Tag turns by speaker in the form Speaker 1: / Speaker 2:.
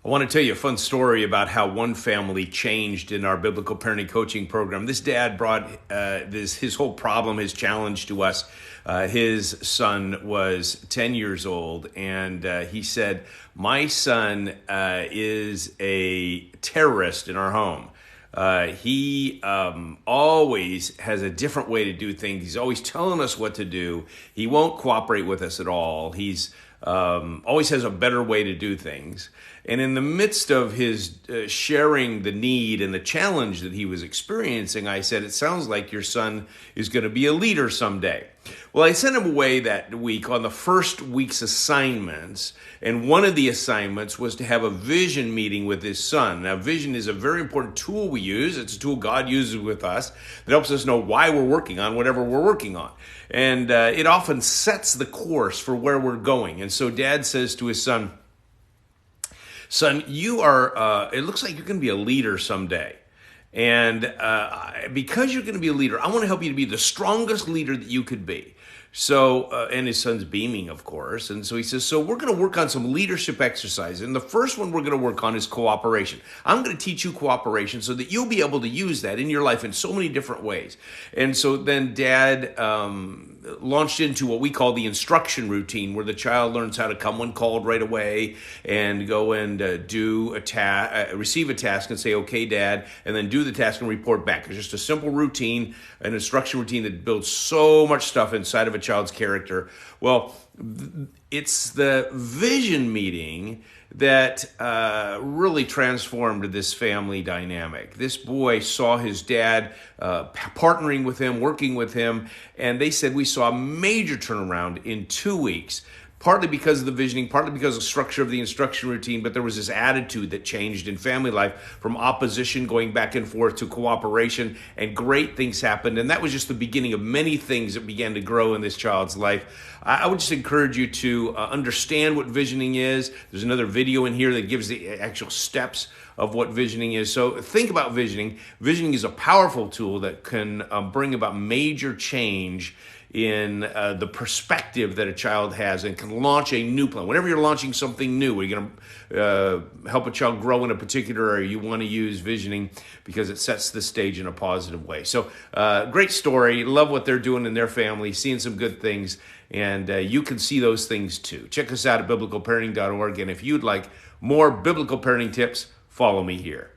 Speaker 1: I want to tell you a fun story about how one family changed in our biblical parenting coaching program. This dad brought his whole problem, his challenge to us. His son was 10 years old, and he said, my son is a terrorist in our home. He always has a different way to do things. He's always telling us what to do. He won't cooperate with us at all. He's always has a better way to do things. And in the midst of his sharing the need and the challenge that he was experiencing, I said, it sounds like your son is going to be a leader someday. Well, I sent him away that week on the first week's assignments, and one of the assignments was to have a vision meeting with his son. Now, vision is a very important tool we use. It's a tool God uses with us that helps us know why we're working on whatever we're working on. And it often sets the course for where we're going. And so Dad says to his son, you are, it looks like you're going to be a leader someday. And because you're going to be a leader, I want to help you to be the strongest leader that you could be. So, and his son's beaming, of course. And so he says, so we're going to work on some leadership exercises. And the first one we're going to work on is cooperation. I'm going to teach you cooperation so that you'll be able to use that in your life in so many different ways. And so then Dad launched into what we call the instruction routine, where the child learns how to come when called right away and go and receive a task and say, okay, Dad, and then do the task and report back. It's just a simple routine, an instruction routine that builds so much stuff inside of a child's character. Well, it's the vision meeting that really transformed this family dynamic. This boy saw his dad partnering with him, working with him, and they said we saw a major turnaround in 2 weeks, partly because of the visioning, partly because of the structure of the instruction routine, but there was this attitude that changed in family life from opposition going back and forth to cooperation, and great things happened. And that was just the beginning of many things that began to grow in this child's life. I would just encourage you to understand what visioning is. There's another video in here that gives the actual steps of what visioning is. So think about visioning. Visioning is a powerful tool that can bring about major change in the perspective that a child has, and can launch a new plan. Whenever you're launching something new, you're going to help a child grow in a particular area, you want to use visioning because it sets the stage in a positive way. So great story. Love what they're doing in their family, seeing some good things, and you can see those things too. Check us out at biblicalparenting.org, and if you'd like more biblical parenting tips, follow me here.